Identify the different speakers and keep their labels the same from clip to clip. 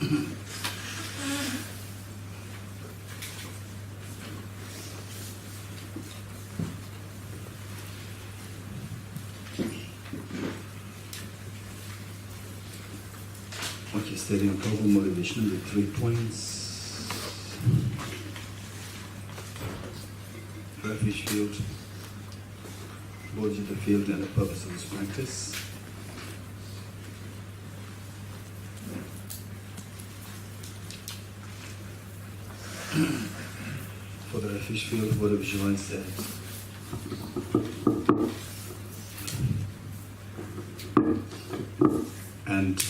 Speaker 1: Okay, steady and powerful motivation with 3 points. Refuge field, Dorji the field and the purpose of this practice. For the refuge field, what to visualize that? And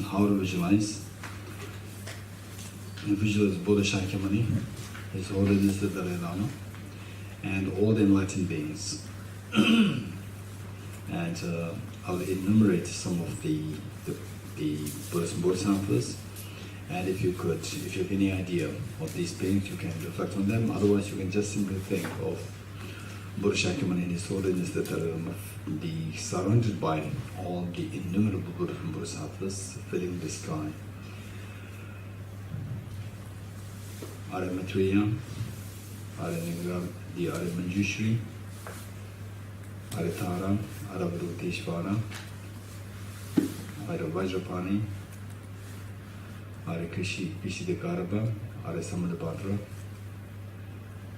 Speaker 1: how to visualize? And visualize Buddha Shakyamuni, His Holiness the Dalai Lama, and all the enlightened beings. And I'll enumerate some of the Buddhas and Bodhisattvas. And if you have any idea of these beings, you can reflect on them. Otherwise, you can just simply think of Buddha Shakyamuni and His Holiness the Dalai Lama, surrounded by all the innumerable Buddhas and Bodhisattvas filling the sky. Are Maitreya, Are the Are Manjushri, Are Tara, Are Vruteshvara, Are Vajrapani, Are Krishi Pishidakaraba, Are Samadapatra,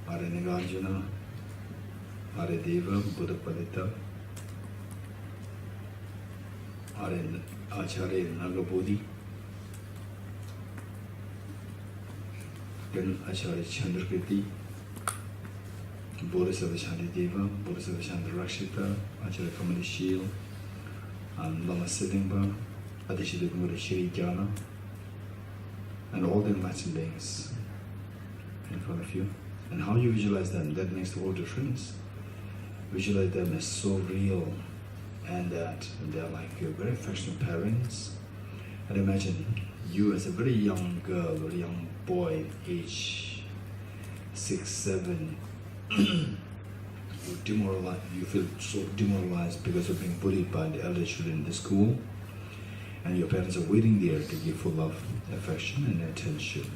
Speaker 1: Are Nagarjuna, Are Deva, Buddha Padita, Are Acharya Nagabodhi, then Acharya Chandrakirti, Bodhisattva Shantideva, Bodhisattva Chandrarakshita, Acharya Kamalishil, and Lama Siddhimba, Adishidagura Shri Jnana, and all the enlightened beings in front of you. And how you visualize them, that makes the whole difference. Visualize them as so real, and that they're like your very affectionate parents. And imagine you as a very young girl or young boy, age 6, 7, you feel so demoralized because of being bullied by the elder children in the school, and your parents are waiting there to give full love, affection, and attention.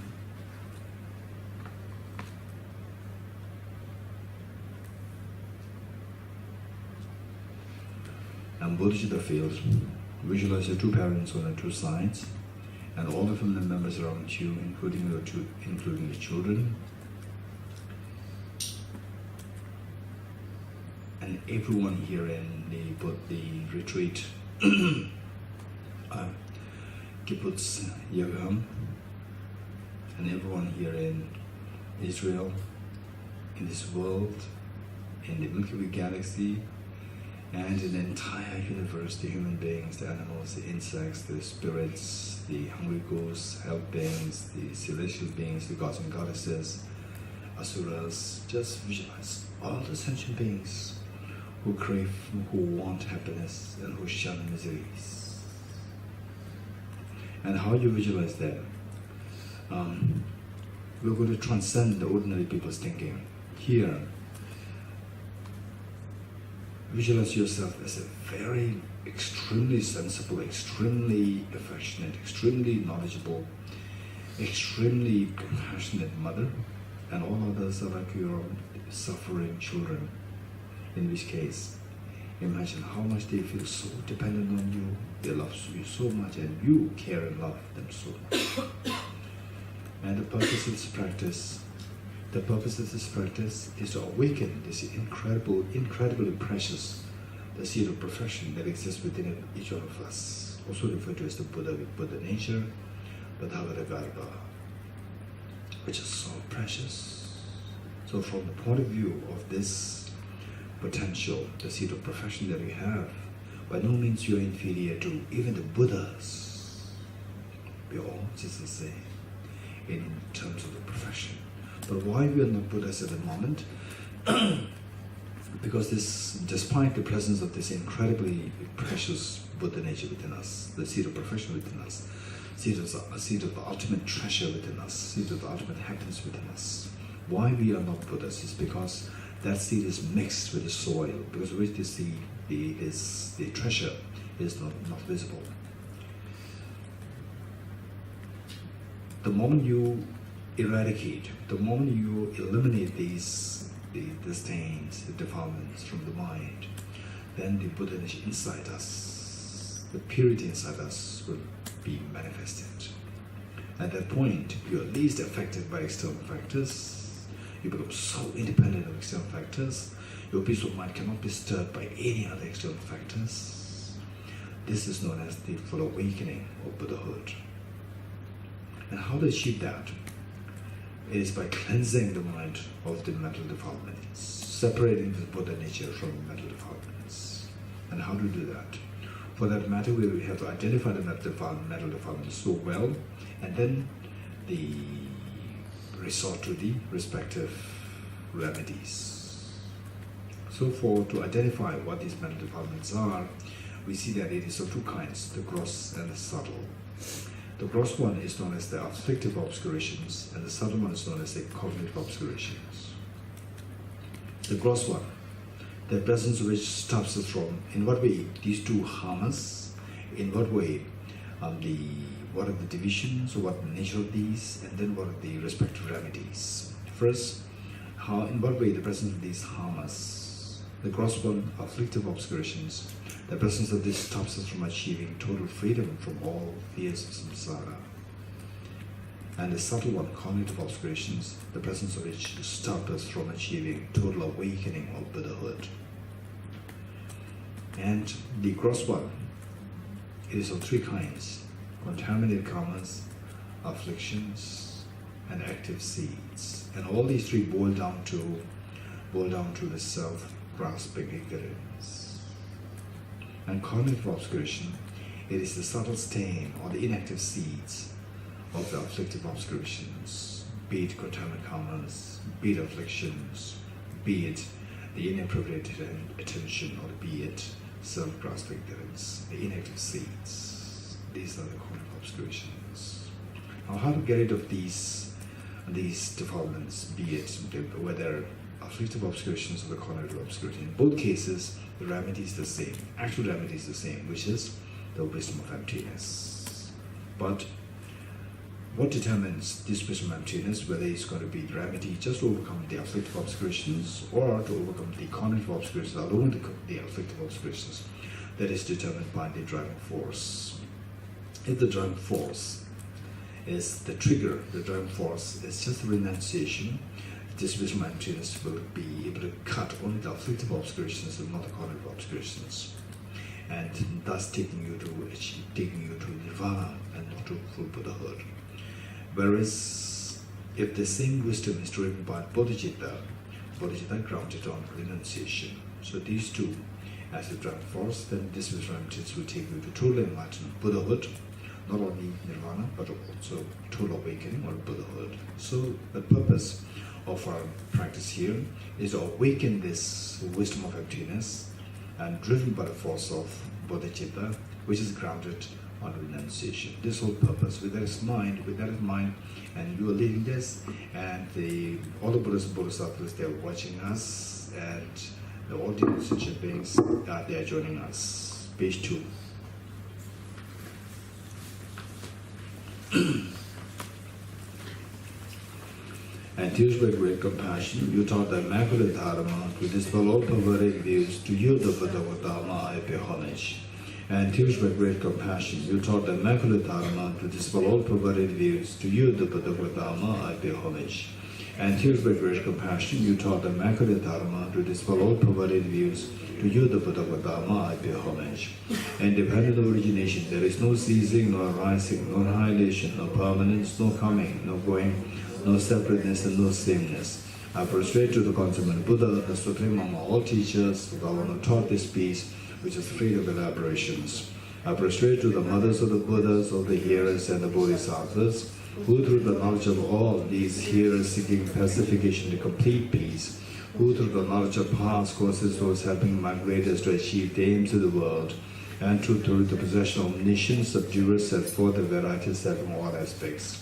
Speaker 1: And Dorji the field, visualize your 2 parents on the 2 sides, and all the family members around you, including your children, and everyone here in the retreat, Kibbutz Yeruham, and everyone here in Israel, in this world, in the Milky Way galaxy, and in the entire universe, the human beings, the animals, the insects, the spirits, the hungry ghosts, help beings, the celestial beings, the gods and goddesses, asuras. Just visualize all the sentient beings who crave, who want happiness, and who shun miseries. And how you visualize that? We're going to transcend the ordinary people's thinking. Here, visualize yourself as a very extremely sensible, extremely affectionate, extremely knowledgeable, extremely compassionate mother, and all others are like your suffering children. In which case, imagine how much they feel so dependent on you, they love you so much, and you care and love them so much. And the purpose of this practice is to awaken this incredibly precious, the seed of perfection that exists within each one of us, also referred to as the Buddha with Buddha nature, the Dhamma, which is so precious. So from the point of view of this potential, the seed of perfection that we have, by no means you are inferior to even the Buddhas. We are all just the same in terms of the perfection. But why we are not Buddhas at the moment? Because despite the presence of this incredibly precious Buddha nature within us, the seed of perfection within us, seed of the ultimate treasure within us, seed of the ultimate happiness within us, why we are not Buddhas is because that seed is mixed with the soil, because of which the treasure is not visible. the moment you eradicate, the moment you eliminate these the stains, the defilements from the mind, then the Buddha inside us, the purity inside us will be manifested. At that point, you are least affected by external factors. You become so independent of external factors. Your peace of mind cannot be stirred by any other external factors. This is known as the full awakening of Buddhahood. And how to achieve that? It is by cleansing the mind of the mental defilements, separating the Buddha nature from mental defilements. And how to do that? For that matter, we have to identify the mental defilements so well, and then resort to the respective remedies. So to identify what these mental defilements are, we see that it is of two kinds, the gross and the subtle. The gross one is known as the afflictive obscurations, and the subtle one is known as the cognitive obscurations. The gross one, the presence of which stops us from, in what way these two harm us, in what way what are the divisions, what the nature of these, and then what are the respective remedies. First, in what way the presence of these harm us. The gross one, afflictive obscurations, the presence of this stops us from achieving total freedom from all fears of samsara. And the subtle one, cognitive obscurations, the presence of which stops us from achieving total awakening of Buddhahood. And the gross one, it is of three kinds: contaminated karmas, afflictions, and active seeds. And all these three boil down to the self-grasping ignorance. And cognitive obscuration, it is the subtle stain or the inactive seeds of the afflictive obscurations, be it contaminated karmas, be it afflictions, be it the inappropriate attention, or be it self-grasping ignorance, the inactive seeds. These are the cognitive obscurations. Now, how to get rid of these defilements, be it whether afflictive obscurations or the cognitive obscurity? In both cases, the remedy is the same. Actual remedy is the same, which is the wisdom of emptiness. But what determines this wisdom of emptiness, whether it's going to be the remedy just to overcome the afflictive obscurations or to overcome the cognitive obscurations along the afflictive obscurations, that is determined by the driving force. If the driving force is the trigger, the driving force is just a renunciation, this wisdom of emptiness will be able to cut only the afflictive obscurations and not the cognitive obscurations, and thus taking you to nirvana and not to full Buddhahood. Whereas if the same wisdom is driven by bodhicitta grounded on renunciation. So these two as the driving force, then this wisdom of emptiness will take you to total enlightenment, Buddhahood, not only nirvana but also total awakening or Buddhahood. So the purpose of our practice here is to awaken this wisdom of emptiness and driven by the force of bodhicitta, which is grounded on renunciation. This whole purpose, with that in mind, and you are leading this, and all the Buddhas and Bodhisattvas, they are watching us, and all the sentient beings, they are joining us. Page 2. And tears with great compassion, you taught the immaculate Dharma to dispel all perverted views, to yield the Buddha with Dharma, I pay homage. And tears with great compassion, you taught the immaculate Dharma to dispel all perverted views, to yield the Buddha with Dharma, I pay homage. And tears with great compassion, you taught the immaculate Dharma to dispel all perverted views, to yield the Buddha with Dharma, I pay homage. Independent of origination, there is no ceasing, no arising, no annihilation, no permanence, no coming, no going, no separateness, and no sameness. I prostrate to the consummate Buddha, the supreme among all teachers, the one who taught this peace, which is free of elaborations. I prostrate to the mothers of the Buddhas, of the hearers, and the Bodhisattvas, who through the knowledge of all these hearers seeking pacification to complete peace, who through the knowledge of past courses was helping migrators to achieve the aims of the world, and through the possession of omniscience, subduers set forth the varieties set from all aspects.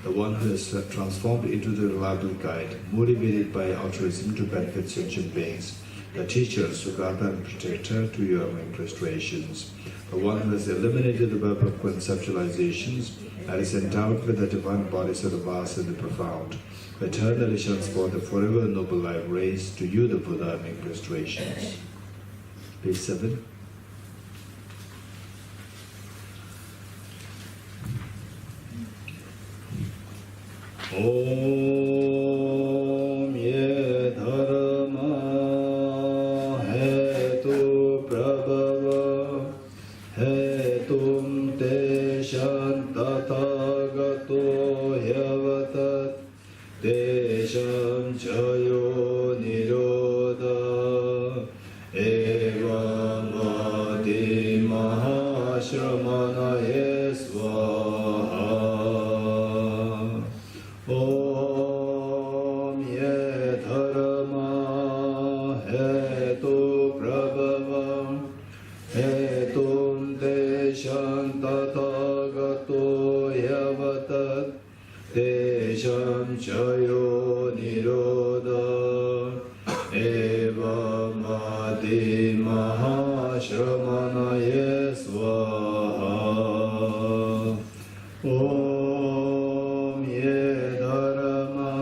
Speaker 1: The one who is transformed into the reliable guide, motivated by altruism to benefit sentient beings, the teachers who guard and protect her to your prostrations, the one who has eliminated the web of conceptualizations, and is endowed with the divine bodies of the vast and the profound, who eternally shines forth the forever noble light rays. To you, the Buddha, make prostrations. Page 7. Om ye dharma hetu prabhava hetum te shantatagato yavatat te sham chayo nirodha evamati mahashramana yesvaha. Om ye dharma hetu prabhava hetum te shantatagato yavatat te sham chayo nirodha evamati mahashramana yesvaha. Om ye dharma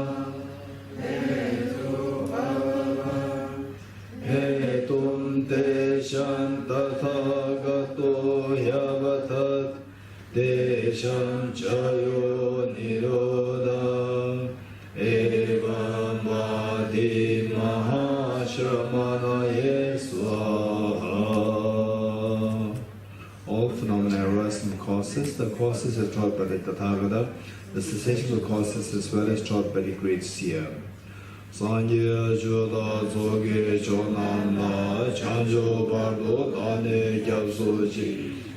Speaker 1: hetum te shantatagato yavatat te sham chayo nirodha evamati mahashramana yesvaha. All phenomena arise from causes. The causes are taught by the Tathagata, the cessation of causes as well as taught by the great seer. Sanje Joda Zoge Chonamna Chanjo Bardo Dane Gyabsoji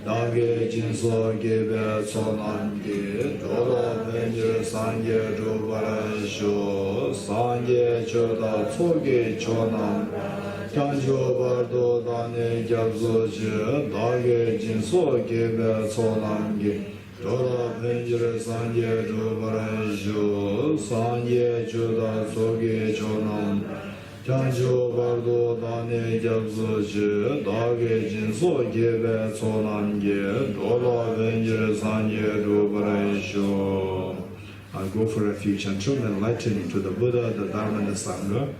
Speaker 1: Dage Jinso Gebe Sonamge Joda Benje Sanje Jobarasho Sanje Joda Zoge Chonam Chanjo Bardo Dane Gyabsoji Dage Jinso Gebe Sonamge Joda Benjere Sanje Jobarasho Sanje Joda Soge Chonam Chanjo Bardo Dane Gyabsoji Dage Jinso Gebe Sonamge Joda Benjere Sanje Jobarasho. I go for refuge until enlightened to the Buddha, the Dharma, and the Sangha.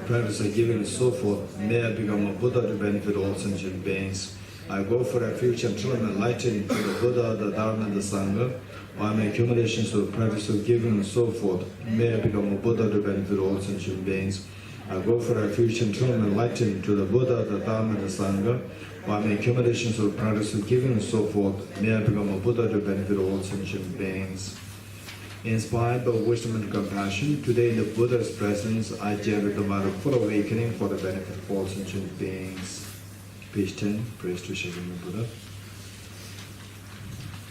Speaker 1: Prayers are given and so forth. May I become a Buddha to benefit all sentient beings. I go for refuge until I'm enlightened to the Buddha, the Dharma, and the Sangha. While my accumulations of practice of giving and so forth, may I become a Buddha to benefit all sentient beings. I go for refuge until I'm enlightened to the Buddha, the Dharma, and the Sangha. While my accumulations of practice of giving and so forth, may I become a Buddha to benefit all sentient beings. Inspired by wisdom and compassion, today in the Buddha's presence, I generate the matter full awakening for the benefit of all sentient beings. Page 10, praise to Shakyamuni Buddha.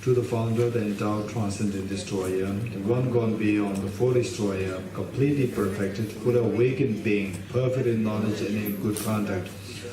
Speaker 1: To the founder, the endowed, transcendent destroyer, the one gone beyond, the full destroyer, completely perfected, fully awakened being, perfect in knowledge and in good conduct,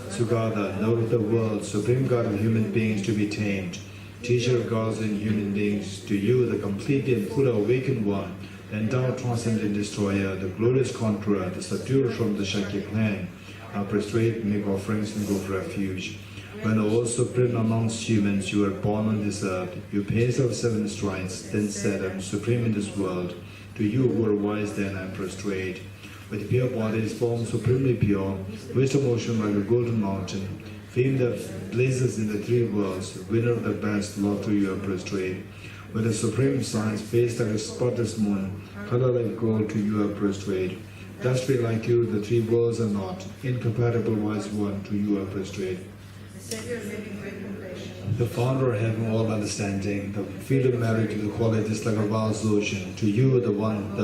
Speaker 1: Sugata, Lord of the world, supreme God of human beings to be tamed, teacher of gods and human beings, to you, the completely and fully awakened one, the endowed, transcendent destroyer, the glorious conqueror, the subduer from the Shakya clan, I prostrate, make offerings, and go for refuge. When all supreme amongst humans, you are born on this earth, you paid of 7 strides, then said, I am supreme in this world. To you who are wise, then I prostrate. With pure bodies, form supremely pure, wisdom ocean like a golden mountain, fame that blazes in the 3 worlds, winner of the best, Lord, to you I prostrate. With a supreme science, face like a spotless moon, color like gold, to you I prostrate. Dusty like you, the 3 worlds are not. Incompatible wise one, to you I prostrate.
Speaker 2: The Savior living great compassion.
Speaker 1: The founder of having all understanding, the field of merit to the qualities like a vast ocean. To you, the one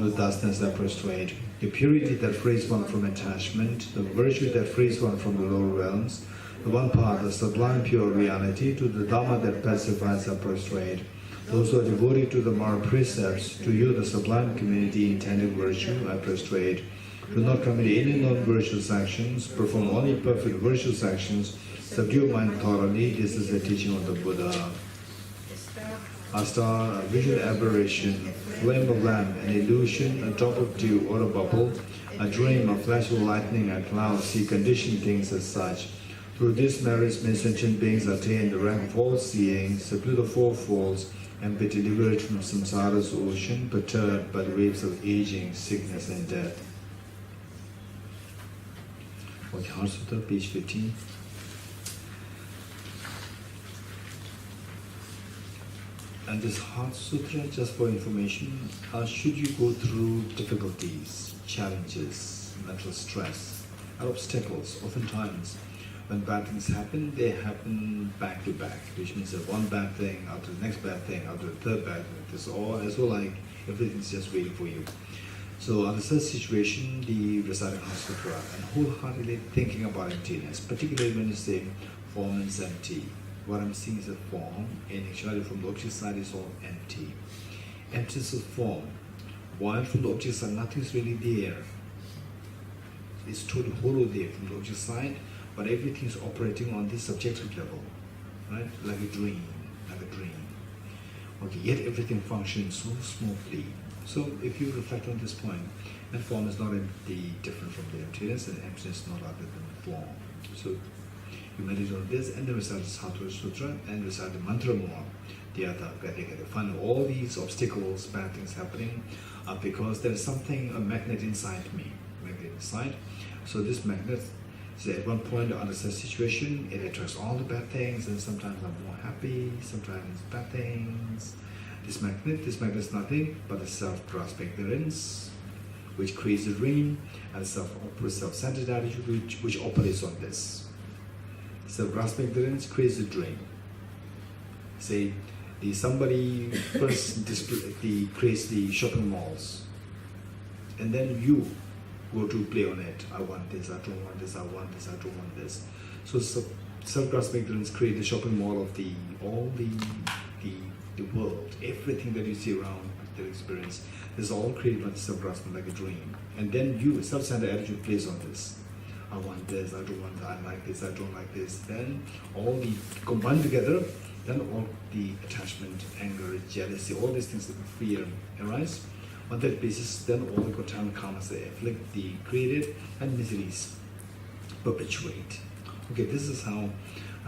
Speaker 1: with thusness I prostrate. The purity that frees one from attachment, the virtue that frees one from the lower realms, the one path, the sublime pure reality, to the Dhamma that pacifies I prostrate. Those who are devoted to the moral precepts, to you the sublime community intended virtue, I prostrate. Do not commit any non-virtuous actions, perform only perfect virtuous actions, subdue mind thoroughly, this is the teaching of the Buddha. A star, a visual aberration, a flame of lamp, an illusion, a drop of dew or a bubble, a dream, a flash of lightning, a cloud, see conditioned things as such. Through this marriage, many sentient beings attain the rank of all seeing, subdue the four faults, and be delivered from samsara's ocean, perturbed by the waves of aging, sickness, and death. Okay, Heart Sutra, page 15. And this Heart Sutra, just for information, should you go through difficulties, challenges, mental stress, or obstacles, oftentimes when bad things happen, they happen back to back, which means that one bad thing after the next bad thing after the third bad thing. It's all as well, like everything's just waiting for you. So under such situation, the reciting Heart Sutra and wholeheartedly thinking about emptiness, particularly when you say form is empty. What I'm seeing is a form, and actually from the object side is all empty. Emptiness of form. While from the object side nothing's really there. It's totally hollow there from the object side, but everything is operating on this subjective level, right? Like a dream, like a dream. Okay, yet everything functions so smoothly. So if you reflect on this point, and form is not different from the emptiness, and emptiness is not other than form. So you meditate on this, and then recite the Heart Sutra, and recite the mantra more. The other, find all these obstacles, bad things happening, because there is something, a magnet inside me, magnet inside. So this magnet, so at one point under such situation, it attracts all the bad things, and sometimes I'm more happy, sometimes bad things. This magnet is nothing but a self-grasping ignorance, which creates a dream, and self-centered attitude which operates on this. Self-grasping ignorance creates a dream. Say, somebody first creates the shopping malls, and then you go to play on it. I want this, I don't want this, I want this, I don't want this. So self-grasping ignorance creates the shopping mall of the world. Everything that you see around, that experience, is all created by the self-grasping, like a dream. And then you, self-centered attitude, plays on this. I want this, I don't want that, I like this, I don't like this. Then all the combined together, then all the attachment, anger, jealousy, all these things, fear arise. On that basis, then all the karma karmas they afflict the created, and miseries perpetuate. Okay, this is how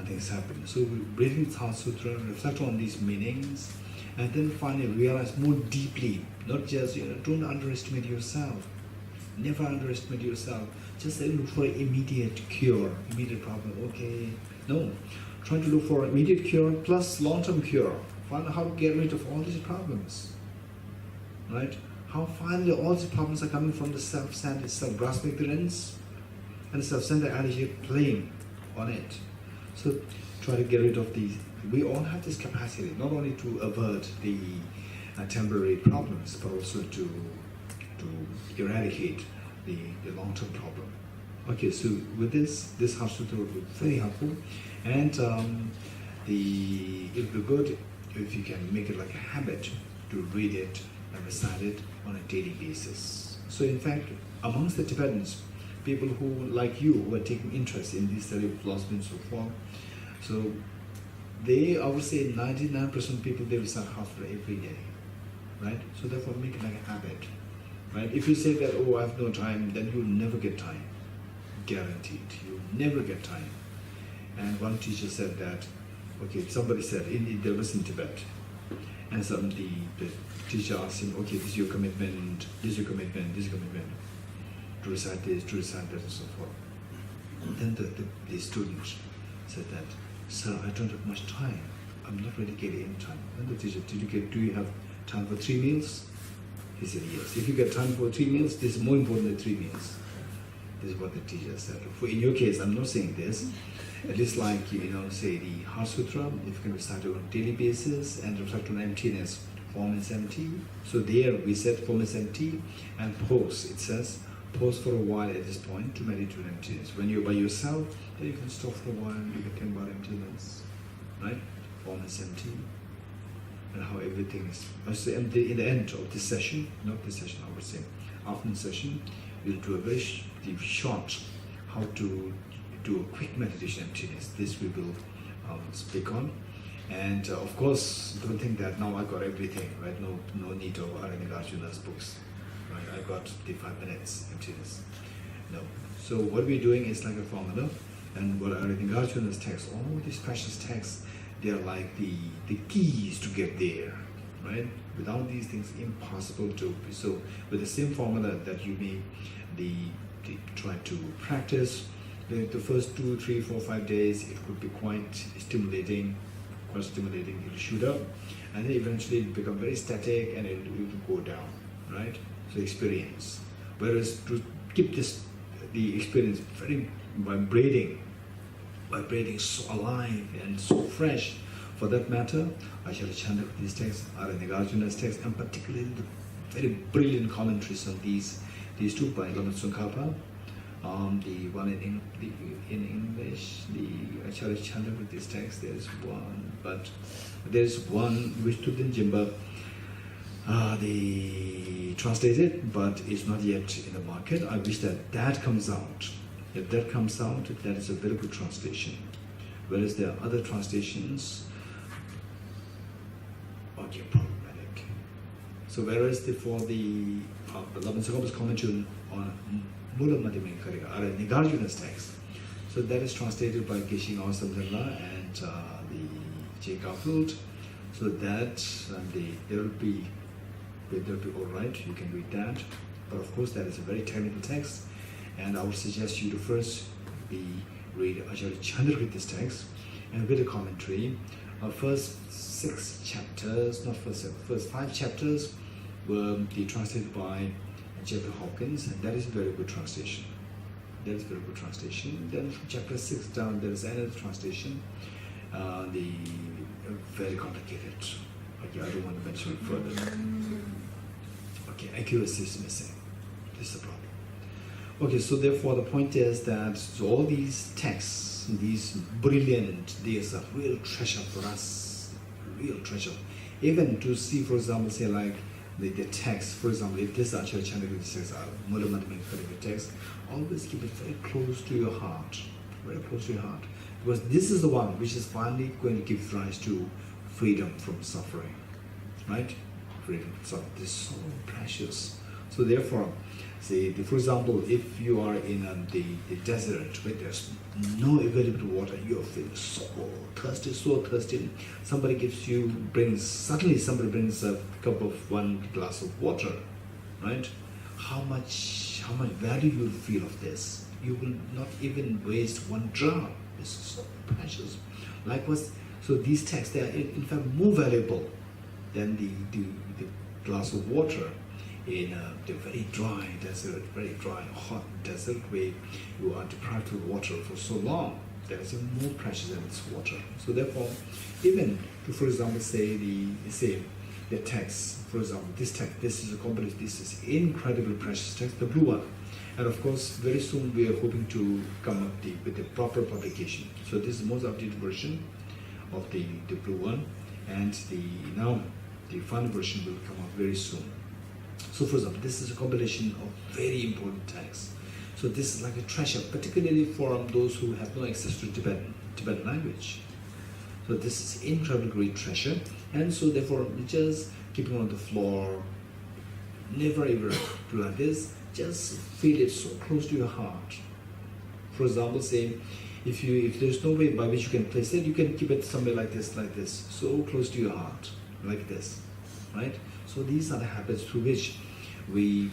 Speaker 1: things happen. So reading the Heart Sutra, reflect on these meanings, and then finally realize more deeply, not just, don't underestimate yourself. Never underestimate yourself. Just look for an immediate cure, immediate problem. Okay, no. Try to look for immediate cure plus long-term cure. Find out how to get rid of all these problems. Right? How finally all these problems are coming from the self-centered, self-grasping ignorance, and the self-centered attitude playing on it. So try to get rid of these. We all have this capacity, not only to avert the temporary problems, but also to eradicate the long-term problem. Okay, so with this Heart Sutra will be very helpful, and it will be good if you can make it like a habit to read it and recite it on a daily basis. So in fact, amongst the Tibetans, people who, like you, who are taking interest in this study of philosophy and so forth, so I would say 99% of people, they recite Heart Sutra every day, right? So therefore make it like a habit, right? If you say that, oh, I have no time, then you'll never get time. Guaranteed, you'll never get time. And one teacher said that, okay, somebody said, there was in Tibet, and the teacher asked him, okay, this is your commitment, this is your commitment, this is your commitment, to recite this, to recite that, and so forth. And then the student said that, sir, I don't have much time. I'm not really getting any time. And the teacher, do you have time for 3 meals? He said, yes. If you get time for 3 meals, this is more important than 3 meals. This is what the teacher said. In your case, I'm not saying this. At least like, say the Heart Sutra, if you can recite it on a daily basis and reflect on emptiness. Form is empty. So there we said form is empty, and pause. It says, pause for a while at this point to meditate on emptiness. When you're by yourself, then you can stop for a while, you can think about emptiness. Right? Form is empty. And how everything is. In the end of this session, not this session, I would say, afternoon session, we'll do a very short, how to do a quick meditation emptiness. This we will speak on. And of course, don't think that now I got everything, right? No need of Aranya Arjuna's books. Right? I got the 5 minutes emptiness. No. So what we're doing is like a formula. And what are in Arjuna's text, all these precious texts, they are like the keys to get there, right? Without these things, impossible to. So with the same formula that you may try to practice, the first 2, 3, 4, 5 days, it could be quite stimulating, it'll shoot up, and then eventually it'll become very static and it'll go down, right? So experience. Whereas to keep the experience very vibrating so alive and so fresh, for that matter, Acharya Chandrakirti's texts, Arjuna's texts, and particularly the very brilliant commentaries on these two by Lama Tsongkhapa, the one in English, the Acharya Chandrakirti's text, there's one which Tudin Jimba they translated, but it's not yet in the market. I wish that comes out. If that comes out, that is a very good translation. Whereas there are other translations, okay, problematic. So whereas for the Lama Tsongkhapa's commentary on Mula Madhyamankarika, Nagarjuna's text, so that is translated by Geshe and the J. Garfield. So that they'll be all right. You can read that, but of course that is a very technical text, and I would suggest you to first read Acharya Chandrakirti's text and with a commentary. First 6 chapters, not first 5 chapters were translated by Jeffrey Hawkins, and that is a very good translation. Then from chapter 6 down, there is another translation, very complicated. Okay, I don't want to mention it further. Okay, accuracy is missing. This is the problem. Okay, so therefore the point is that all these texts, these brilliant, these are real treasure for us, real treasure. Even to see, for example, say like the text, for example, if this Acharya Chandrakirti's text are Mula Madhyamankarika text, always keep it very close to your heart, very close to your heart. Because this is the one which is finally going to give rise to freedom from suffering, right? Freedom from suffering. This is so precious. So therefore, say, for example, if you are in the desert where there's no available water, you're feeling so thirsty. Suddenly somebody brings a cup of 1 glass of water, right? How much value you'll feel of this. You will not even waste 1 drop. This is so precious. Likewise, so these texts, they are in fact more valuable than the glass of water in the very dry desert, very dry, hot desert where you are deprived of water for so long. That is more precious than this water. So therefore, even to, for example, say the text, for example, this text, this is incredibly precious text, the blue one. And of course, very soon we are hoping to come up with the proper publication. So this is the most updated version of the blue one, and the final version will come up very soon. So for example, this is a compilation of very important texts. So this is like a treasure, particularly for those who have no access to Tibetan language. So this is incredibly great treasure, and so therefore just keeping it on the floor, never ever do like this. Just feel it so close to your heart. For example, say if there's no way by which you can place it, you can keep it somewhere like this, so close to your heart, like this, right? So these are the habits through which we,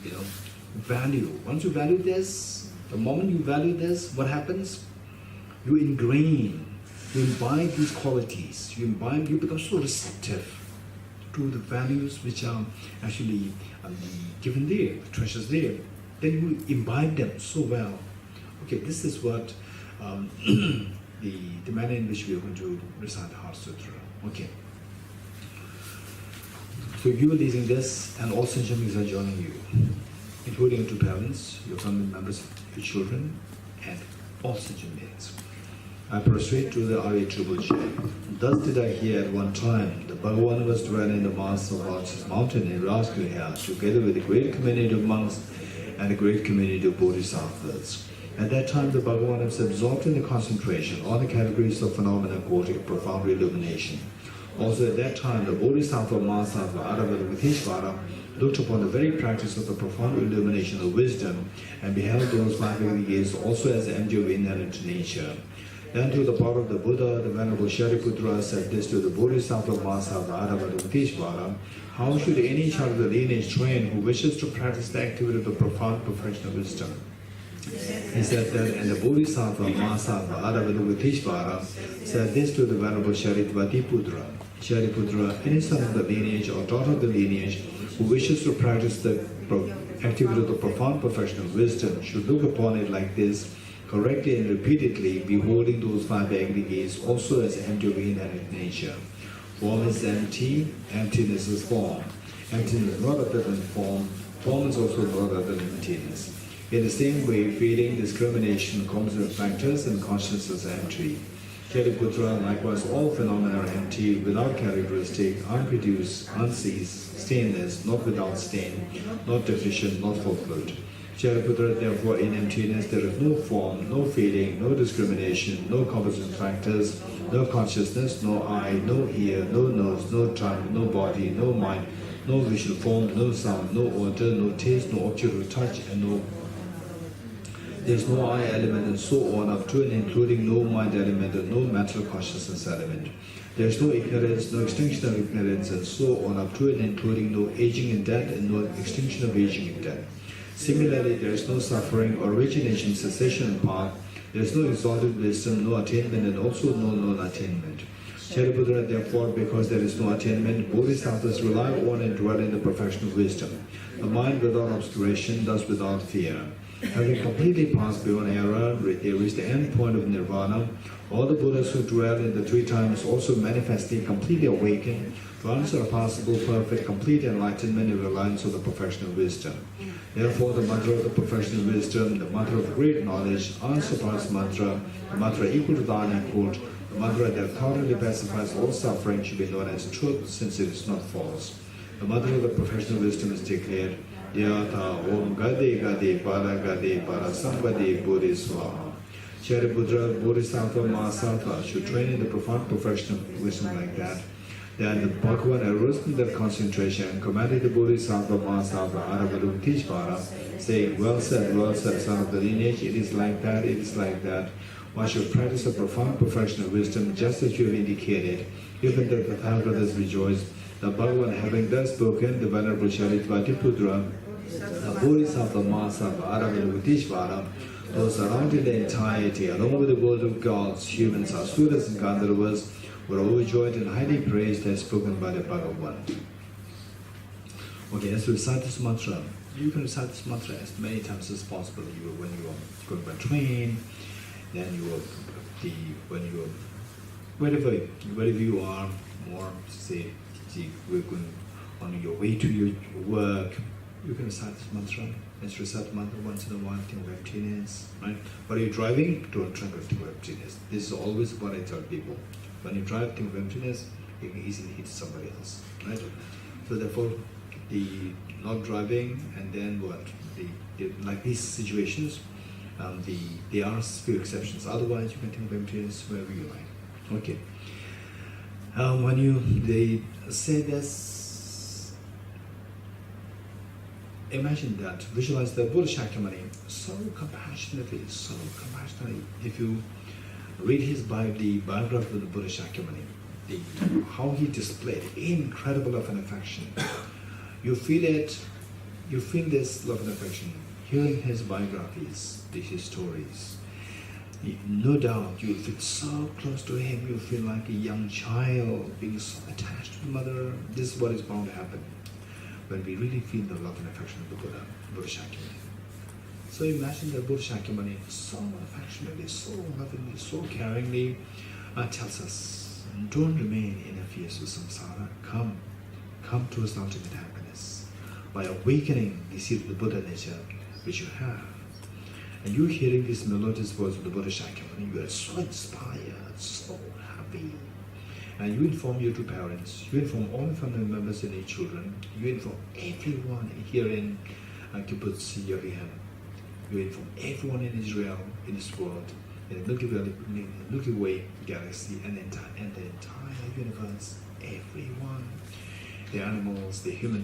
Speaker 1: value. Once you value this, the moment you value this, what happens? You imbibe these qualities. You become so receptive to the values which are actually given there, the treasures there. Then you imbibe them so well. Okay, this is what the manner in which we are going to recite the Heart Sutra. Okay. So you are leading this, and all sentient beings are joining you, including your 2 parents, your family members, your children, and all sentient beings. I prostrate to the Arya Triple J. Thus did I hear at one time the Bhagavan was dwelling in the mass of Arches mountain in Rajgriha, together with a great community of monks and a great community of bodhisattvas. At that time, the Bhagavan was absorbed in the concentration on the categories of phenomena quoting profound illumination. Also at that time, the Bodhisattva Mahasattva Aravadavitishvara looked upon the very practice of the profound illumination of wisdom and beheld those five aggregates also as the energy of inherent nature. Then to the power of the Buddha, the Venerable Shariputra said this to the Bodhisattva Mahasattva Aravadavitishvara: how should any child of the lineage train who wishes to practice the activity of the profound perfection of wisdom? He said that, and the Bodhisattva Mahasattva Aravadavitishvara said this to the Venerable Shariputra: Shariputra, any son of the lineage or daughter of the lineage who wishes to practice the activity of the profound perfection of wisdom should look upon it like this, correctly and repeatedly, beholding those five aggregates also as empty of inherent nature. Form is empty, emptiness is form. Emptiness is not other than form, form is also not other than emptiness. In the same way, feeling, discrimination, composite factors, and consciousness are empty. Shariputra, likewise, all phenomena are empty, without characteristic, unproduced, unceased, stainless, not without stain, not deficient, not fulfilled. Shariputra, therefore, in emptiness there is no form, no feeling, no discrimination, no composite factors, no consciousness, no eye, no ear, no nose, no tongue, no body, no mind, no visual form, no sound, no odor, no taste, no object of touch, and no there is no I element, and so on, up to and including no mind element and no mental consciousness element. There is no ignorance, no extinction of ignorance, and so on, up to and including no aging and death and no extinction of aging and death. Similarly, there is no suffering, origination, cessation, and path. There is no exalted wisdom, no attainment, and also no non-attainment. Shariputra, therefore, because there is no attainment, bodhisattvas rely on and dwell in the perfection of wisdom. The mind without obscuration, thus without fear. Having completely passed beyond error, they reach the end point of nirvana. All the Buddhas who dwell in the three times also manifestly completely awaken to unsurpassable, perfect, complete enlightenment in reliance on the perfection of wisdom. Therefore, the mantra of the perfection of wisdom, the mantra of great knowledge, unsurpassed mantra, the mantra equal to the unequaled, the mantra that thoroughly pacifies all suffering should be known as truth, since it is not false. The mantra of the perfection of wisdom is declared: Yata Om Gade Gade Para Gade Para Sambade Bodhiswaha. Shariputra, Bodhisattva Mahasattva should train in the profound perfection of wisdom like that. Then the Bhagavan arose in that concentration and commanded the Bodhisattva Mahasattva Aravadavitishvara, saying, well said, son of the lineage, it is like that, it is like that. One should practice a profound perfection of wisdom just as you have indicated. Even the Tathagatas rejoiced. The Bhagavan, having thus spoken, the Venerable Shariputra, the Bodhisattva Mahasattva Aravadavitishvara, those surrounding the entirety, along with the world of gods, humans, asuras, and gandharvas, were overjoyed and highly praised as spoken by the Bhagavan. Okay, let's recite this mantra. You can recite this mantra as many times as possible. When you are going by train, then wherever you are, more say we're going on your way to your work, you can recite this mantra. Let's recite the mantra once in a while, think of emptiness, right? While you're driving, don't think of emptiness. This is always what I tell people. When you drive, think of emptiness, you can easily hit somebody else, right? So therefore, the not driving, and then what? Like these situations, there are few exceptions. Otherwise, you can think of emptiness wherever you like. Okay. When they say this, imagine that, visualize the Buddha Shakyamuni so compassionately. If you read his the biography of the Buddha Shakyamuni, how he displayed incredible love and affection. You feel it, you feel this love and affection, hearing his biographies, his stories. No doubt you feel so close to him, you feel like a young child being so attached to the mother. This is what is bound to happen when we really feel the love and affection of the Buddha Shakyamuni. So imagine the Buddha Shakyamuni so affectionately, so lovingly, so caringly tells us, don't remain in a fierce samsara, come towards the ultimate happiness by awakening the seed of the Buddha nature which you have. And you hearing these melodious words of the Buddha Shakyamuni, you are so inspired, so happy. And you inform your two parents, you inform all family members and their children, you inform everyone here in Kibbutz Yerucham, you inform everyone in Israel, in this world, in the Milky Way galaxy, and the entire universe, everyone, the animals, the human